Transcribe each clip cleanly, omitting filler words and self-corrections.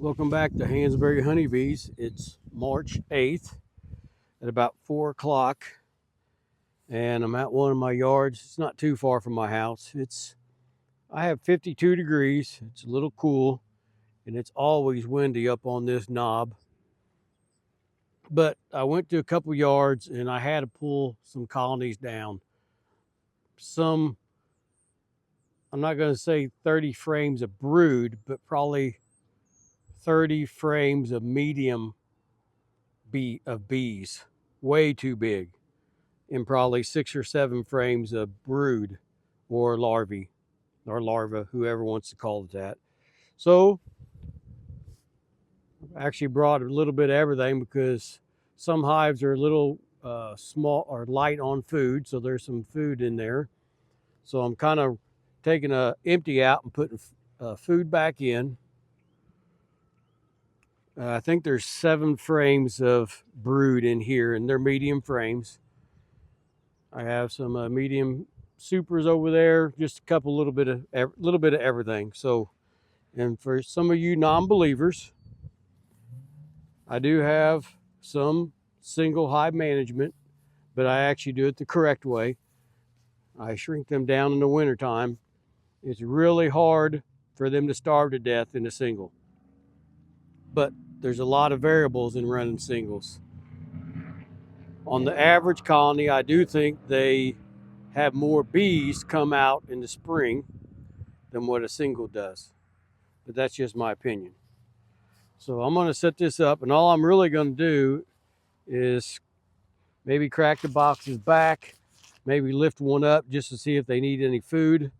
Welcome back to Hansberry Honeybees. It's March 8th at about 4 o'clock, and I'm at one of my yards. It's not too far from my house. I have 52 degrees. It's a little cool, and it's always windy up on this knob. But I went to a couple yards, and I had to pull some colonies down. I'm not going to say 30 frames of brood, but probably 30 frames of medium bees, way too big, and probably 6 or 7 frames of brood or larvae, whoever wants to call it that. So I actually brought a little bit of everything because some hives are a little small or light on food, so there's some food in there. So I'm kind of taking a empty out and putting food back in. I think there's 7 frames of brood in here, and they're medium frames. I have some medium supers over there, just a little bit of everything. So, and for some of you non-believers, I do have some single hive management, but I actually do it the correct way. I shrink them down in the wintertime. It's really hard for them to starve to death in a single, but there's a lot of variables in running singles. On the average colony, I do think they have more bees come out in the spring than what a single does, but that's just my opinion. So I'm going to set this up, and all I'm really going to do is maybe crack the boxes back, maybe lift one up just to see if they need any food.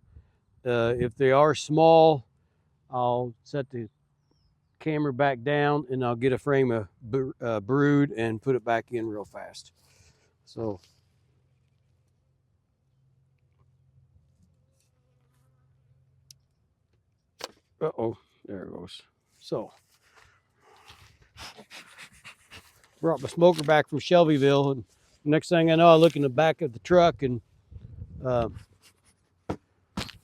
If they are small, I'll set the camera back down and I'll get a frame of brood and put it back in real fast. So there it goes. So brought my smoker back from Shelbyville, and next thing I know, I look in the back of the truck and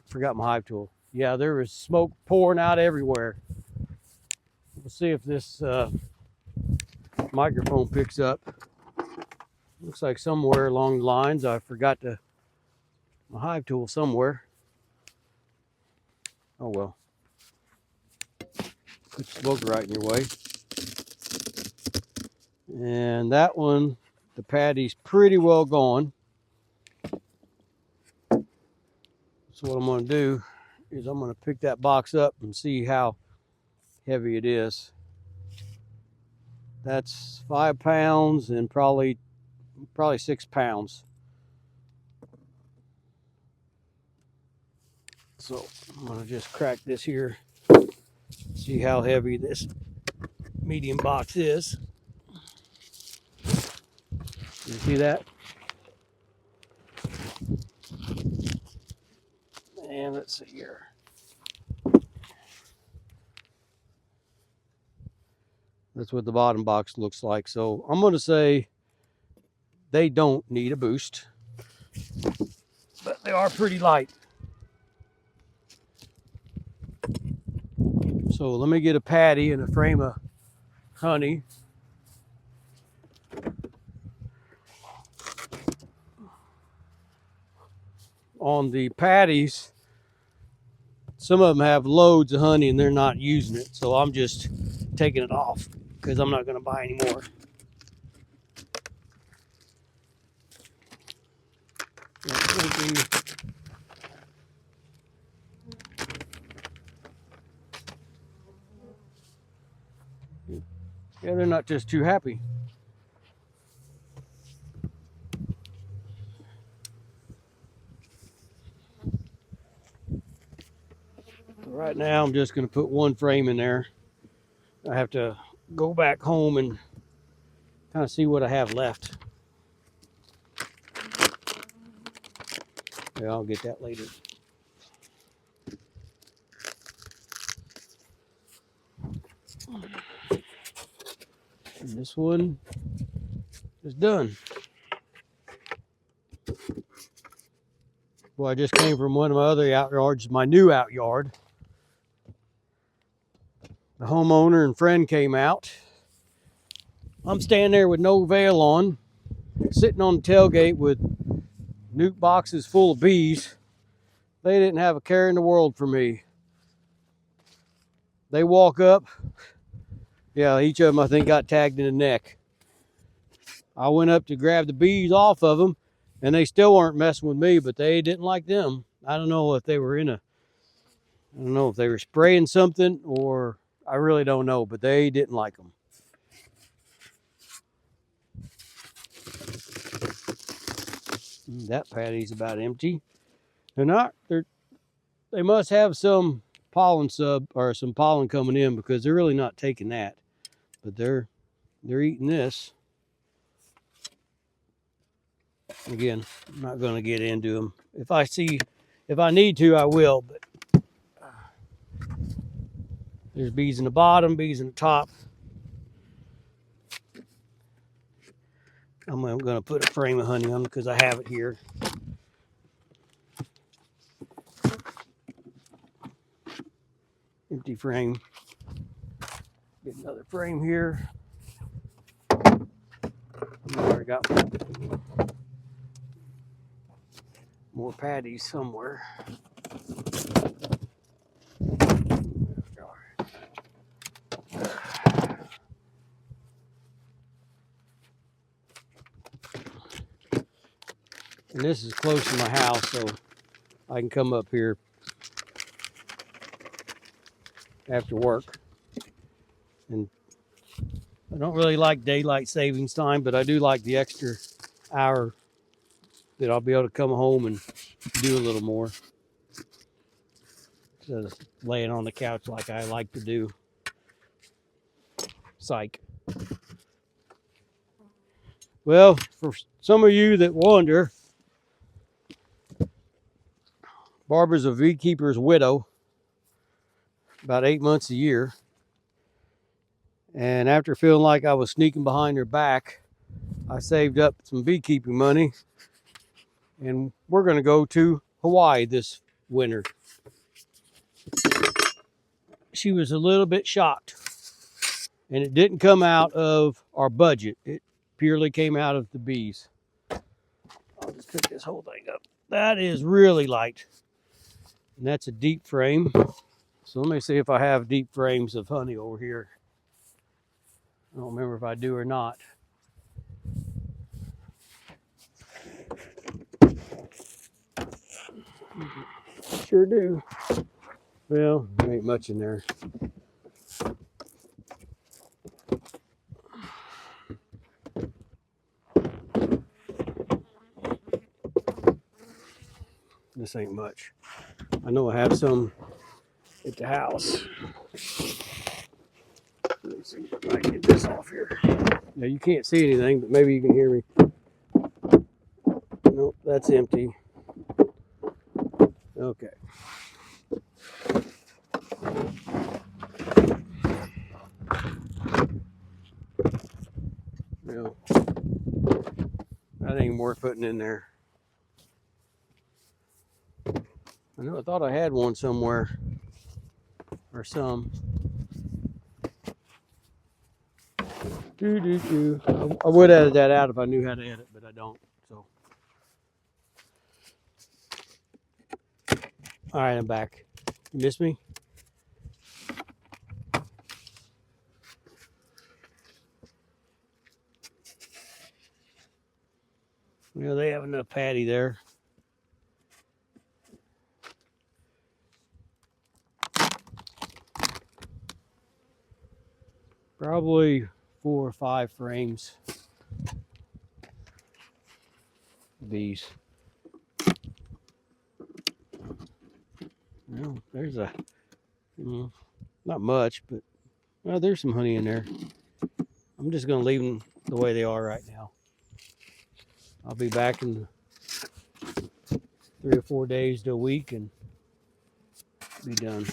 forgot my hive tool. Yeah, there was smoke pouring out everywhere. We'll see if this microphone picks up. Looks like somewhere along the lines I forgot my hive tool somewhere. Oh well. Put the smoker right in your way. And that one, the patty's pretty well gone. So what I'm going to do is I'm going to pick that box up and see how heavy it is. That's 5 pounds and probably 6 pounds. So I'm going to just crack this here, see how heavy this medium box is. You see that? And let's see here. That's what the bottom box looks like. So I'm going to say they don't need a boost, but they are pretty light. So let me get a patty and a frame of honey. On the patties, some of them have loads of honey and they're not using it. So I'm just taking it off because I'm not going to buy any more. Yeah, they're not just too happy. Right now, I'm just going to put one frame in there. I have to go back home and kind of see what I have left. Yeah, I'll get that later. And this one is done. Well, I just came from one of my other out yards, my new out yard. The homeowner and friend came out. I'm standing there with no veil on, sitting on the tailgate with nuke boxes full of bees. They didn't have a care in the world for me. They walk up. Yeah, each of them, I think, got tagged in the neck. I went up to grab the bees off of them, and they still weren't messing with me, but they didn't like them. I don't know if they were spraying something, or I really don't know, but they didn't like them. That patty's about empty. They must have some pollen coming in, because they're really not taking that. But they're eating this. Again, I'm not going to get into them. If I need to, I will, but there's bees in the bottom, bees in the top. I'm going to put a frame of honey on because I have it here. Empty frame. Get another frame here. I already got more patties somewhere. And this is close to my house, so I can come up here after work. And I don't really like daylight savings time, but I do like the extra hour that I'll be able to come home and do a little more instead of laying on the couch like I like to do. Psych. Well, for some of you that wonder, Barbara's a beekeeper's widow, about 8 months a year. And after feeling like I was sneaking behind her back, I saved up some beekeeping money, and we're going to go to Hawaii this winter. She was a little bit shocked, and it didn't come out of our budget. It purely came out of the bees. I'll just pick this whole thing up. That is really light, and that's a deep frame. So let me see if I have deep frames of honey over here. I don't remember if I do or not. Sure do. Well, there ain't much in there. This ain't much. I know I have some at the house. Let me see if I can get this off here. Now you can't see anything, but maybe you can hear me. Nope, that's empty. Okay. Well, that ain't worth putting in there. I know I thought I had one somewhere, or some. I would edit that out if I knew how to edit, but I don't. So, all right, I'm back. You miss me? Well, they have enough patty there. Probably 4 or 5 frames. These. Well, there's not much, but well, there's some honey in there. I'm just going to leave them the way they are right now. I'll be back in 3 or 4 days to a week and be done.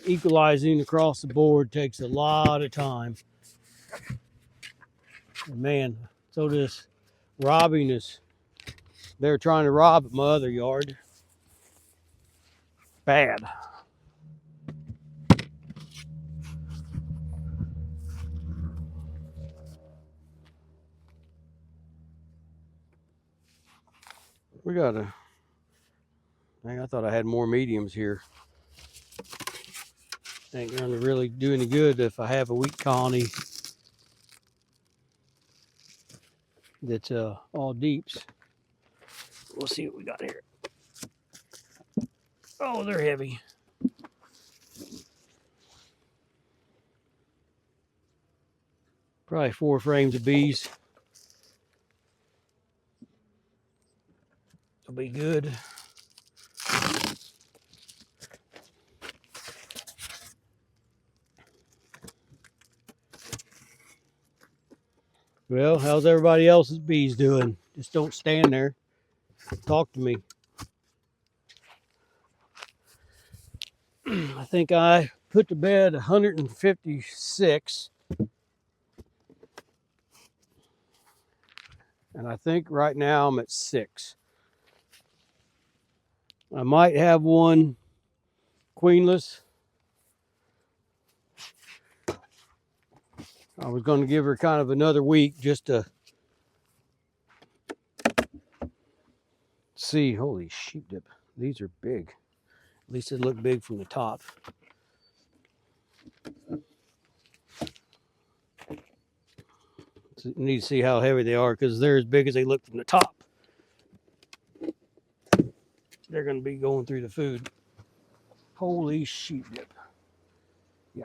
Equalizing across the board takes a lot of time. And man, so this robbing is, they're trying to rob at my other yard. bad. We got a, I thought I had more mediums here. Ain't gonna really do any good if I have a weak colony that's all deeps. We'll see what we got here. Oh, they're heavy. Probably 4 frames of bees. It'll be good. Well, how's everybody else's bees doing? Just don't stand there. Talk to me. I think I put to bed 156. And I think right now I'm at 6. I might have one queenless. I was going to give her kind of another week just to see. Holy sheep dip. These are big. At least they look big from the top. So you need to see how heavy they are because they're as big as they look from the top. They're going to be going through the food. Holy sheep dip. Yeah.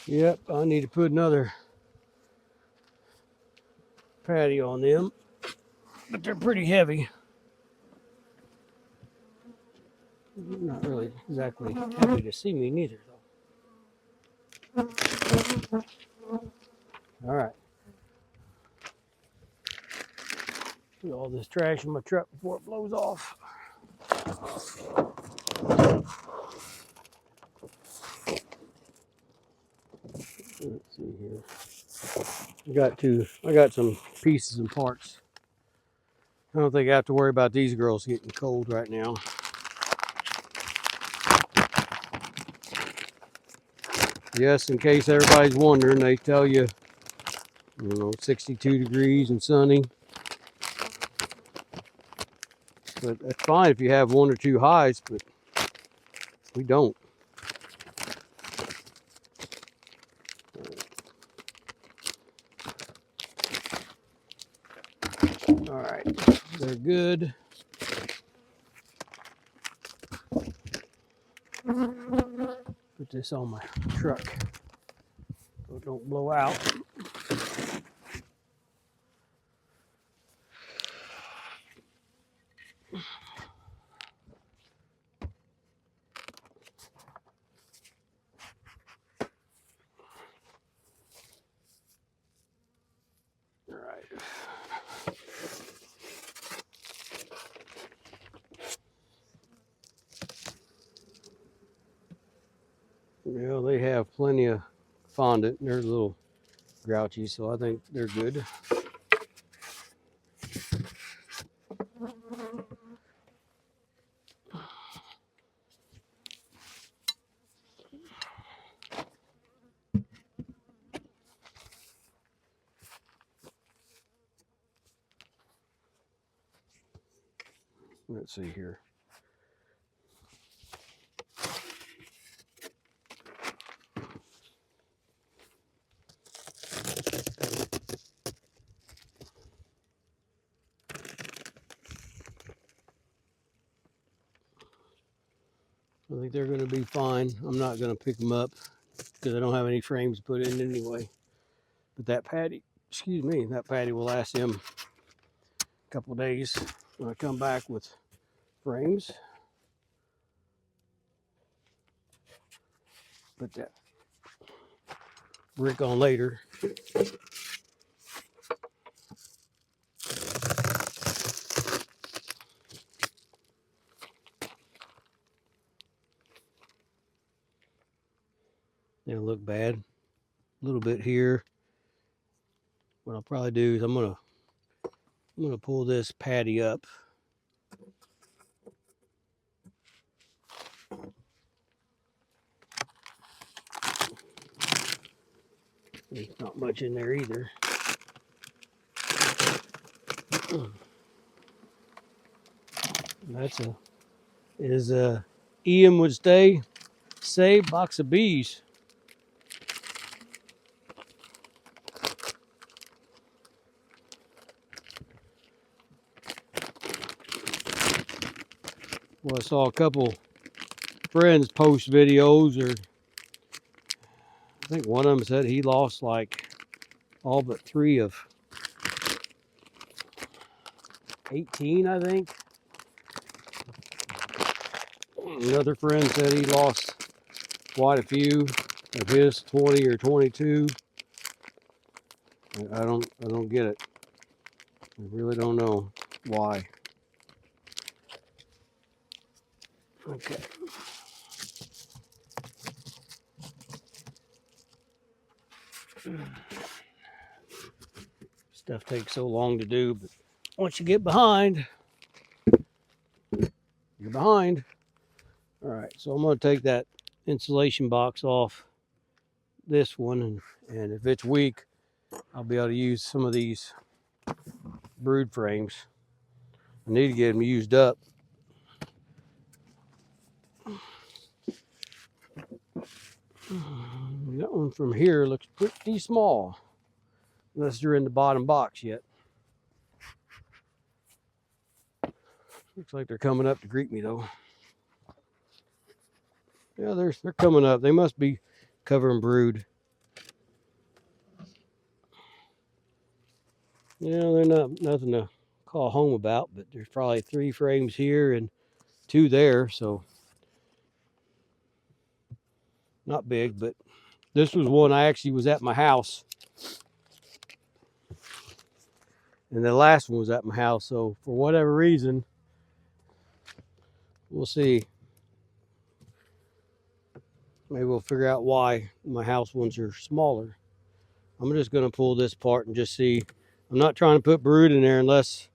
Yep, I need to put another patty on them, but they're pretty heavy. Not really exactly happy to see me neither, though. All right. Put all this trash in my truck before it blows off. Let's see here. I got some pieces and parts. I don't think I have to worry about these girls getting cold right now. Yes, in case everybody's wondering, they tell you, 62 degrees and sunny. But that's fine if you have 1 or 2 highs, but we don't. All right, they're good. Put this on my truck so it don't blow out. All right. Well, they have plenty of fondant. They're a little grouchy, so I think they're good. Let's see here. I think they're going to be fine. I'm not going to pick them up because I don't have any frames to put in anyway. But that patty will last them a couple days when I come back with frames. Put that brick on later. They don't look bad. a little bit here. What I'll probably do is I'm gonna pull this patty up. There's not much in there either. That's Ian would say box of bees. Well, I saw a couple friends post videos, or I think one of them said he lost like all but 3 of 18, I think. Another friend said he lost quite a few of his 20 or 22. I don't get it. I really don't know why. Okay. Stuff takes so long to do, but once you get behind, you're behind. All right, so I'm going to take that insulation box off this one, and if it's weak, I'll be able to use some of these brood frames. I need to get them used up. That one from here looks pretty small, unless they're in the bottom box yet. Looks like they're coming up to greet me though. Yeah, they're coming up. They must be covering brood. Yeah, they're nothing to call home about, but there's probably 3 frames here and 2 there, so not big. But this was one I actually was at my house, and the last one was at my house. So for whatever reason, we'll see. Maybe we'll figure out why my house ones are smaller. I'm just going to pull this apart and just see. I'm not trying to put brood in there unless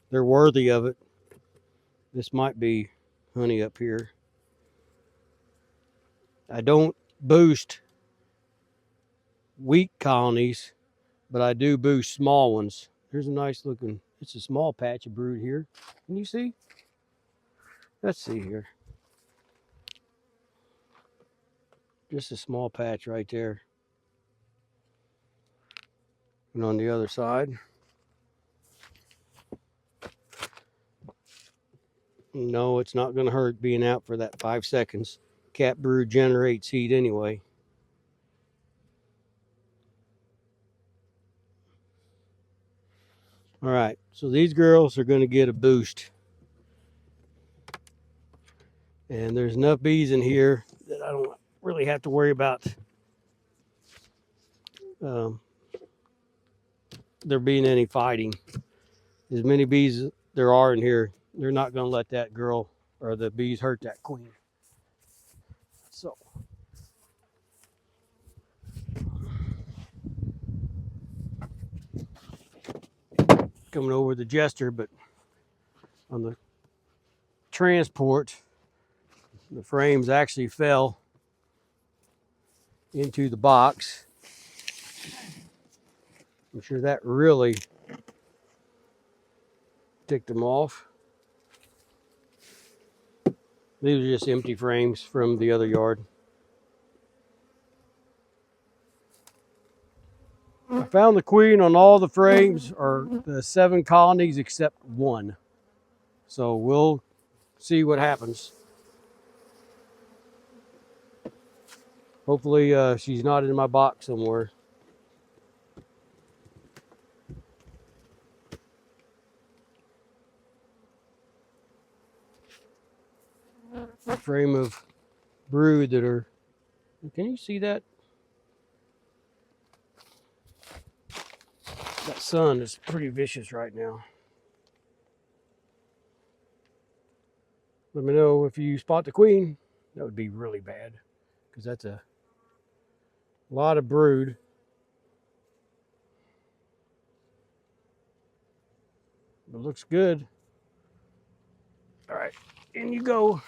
they're worthy of it. This might be honey up here. I don't boost weak colonies, but I do boost small ones. There's a nice looking, it's a small patch of brood here. Can you see? Let's see here. Just a small patch right there. And on the other side. No, it's not going to hurt being out for that 5 seconds. Cat brood generates heat anyway. All right, so these girls are going to get a boost. And there's enough bees in here that I don't really have to worry about there being any fighting. As many bees as there are in here, they're not going to let that girl or the bees hurt that queen. So coming over the Jester, but on the transport, the frames actually fell into the box. I'm sure that really ticked them off. These are just empty frames from the other yard. I found the queen on all the frames, or the 7 colonies except 1. So we'll see what happens. Hopefully she's not in my box somewhere. A frame of brood that are, can you see that? That sun is pretty vicious right now. Let me know if you spot the queen. That would be really bad, because that's a lot of brood. looks good. All right, in you go.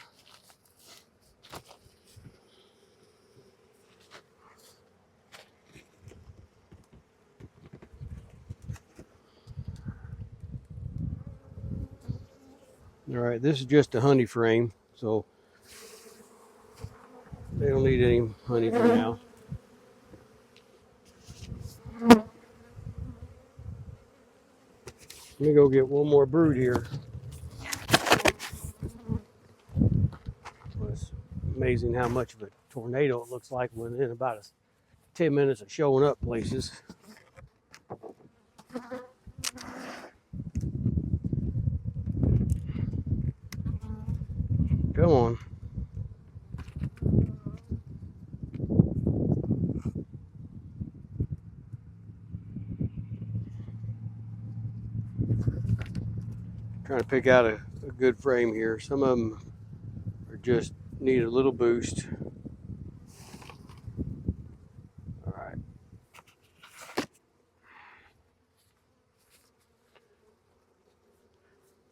All right, this is just a honey frame, so they don't need any honey for now. Let me go get one more brood here. Well, it's amazing how much of a tornado it looks like within about 10 minutes of showing up places. Come on. Trying to pick out a good frame here. Some of them are just need a little boost. All right.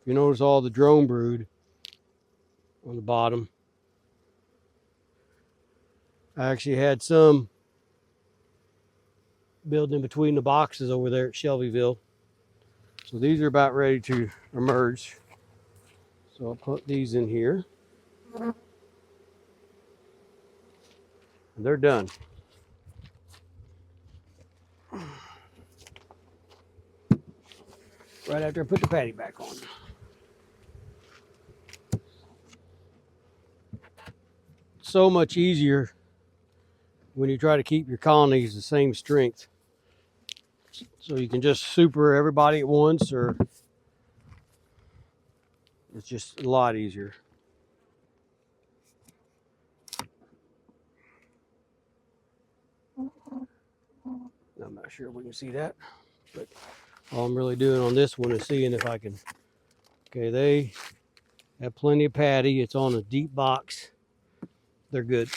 You notice all the drone brood on the bottom. I actually had some building between the boxes over there at Shelbyville. So these are about ready to emerge. So I'll put these in here. And they're done. Right after I put the patty back on. So much easier when you try to keep your colonies the same strength. So you can just super everybody at once, or it's just a lot easier. I'm not sure if we can see that, but all I'm really doing on this one is seeing if I can. Okay, they have plenty of patty. It's on a deep box. They're good.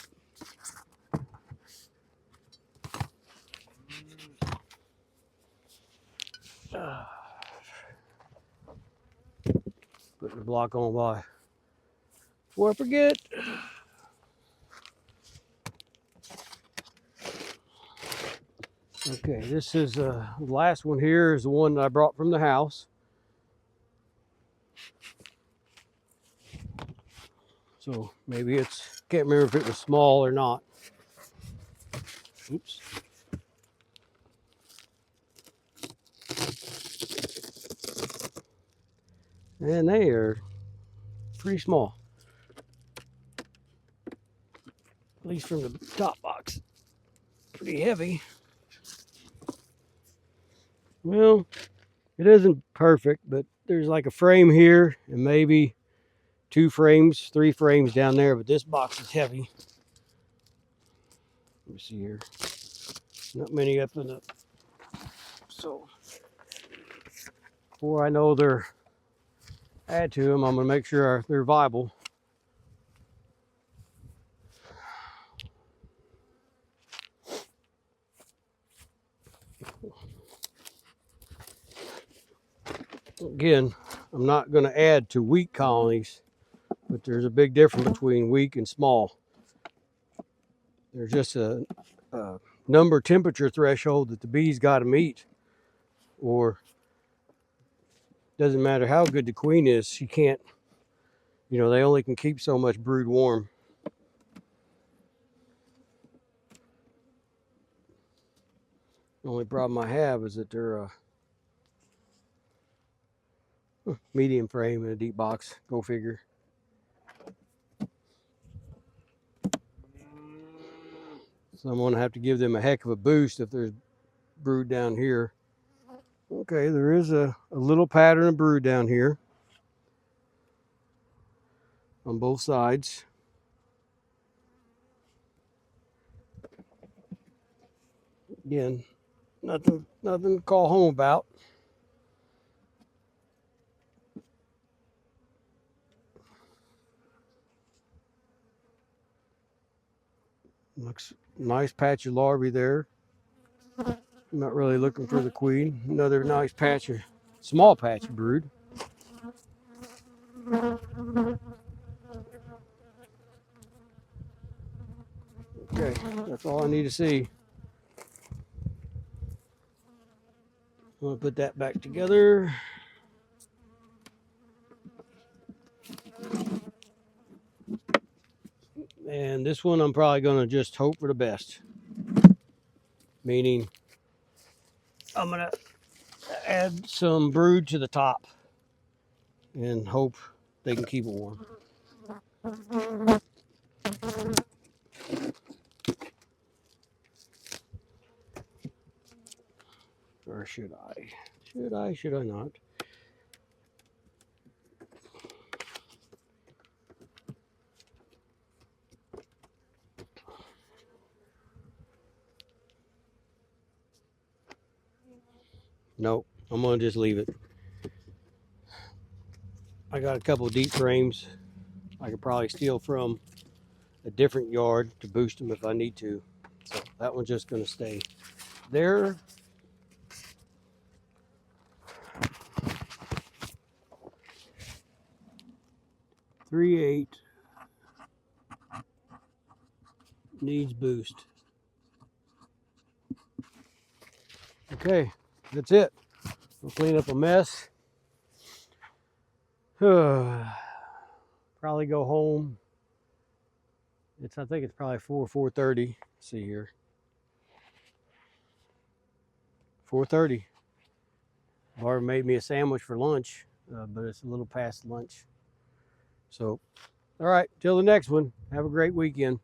Putting the block on by before I forget. Okay, this is the last one here is the one that I brought from the house. So maybe it's, can't remember if it was small or not. Oops. And they are pretty small. At least from the top box. Pretty heavy. Well, it isn't perfect, but there's like a frame here and maybe 2 frames, 3 frames down there, but this box is heavy. Let me see here. Not many up in the, so before I know they're add to them, I'm gonna make sure they're viable. Again, I'm not gonna add to weak colonies, but there's a big difference between weak and small. There's just a number temperature threshold that the bees got to meet, or doesn't matter how good the queen is, she can't, you know, they only can keep so much brood warm. The only problem I have is that they're medium frame in a deep box. Go figure. So I'm going to have to give them a heck of a boost if there's brood down here. Okay, there is a little pattern of brood down here on both sides. Again, nothing to call home about. Looks nice patch of larvae there. I'm not really looking for the queen. Another nice patch of, small patch of brood. Okay, that's all I need to see. I'm gonna put that back together. And this one I'm probably gonna just hope for the best. Meaning I'm gonna add some brood to the top and hope they can keep it warm. Or should I? Should I not? Nope, I'm gonna just leave it. I got a couple of deep frames I could probably steal from a different yard to boost them if I need to. So that one's just gonna stay there. Three 8 needs boost. Okay, that's it. We'll clean up a mess. Probably go home. I think it's probably 4:30. See here. 4:30. Barb made me a sandwich for lunch, but it's a little past lunch. So, all right, till the next one. Have a great weekend.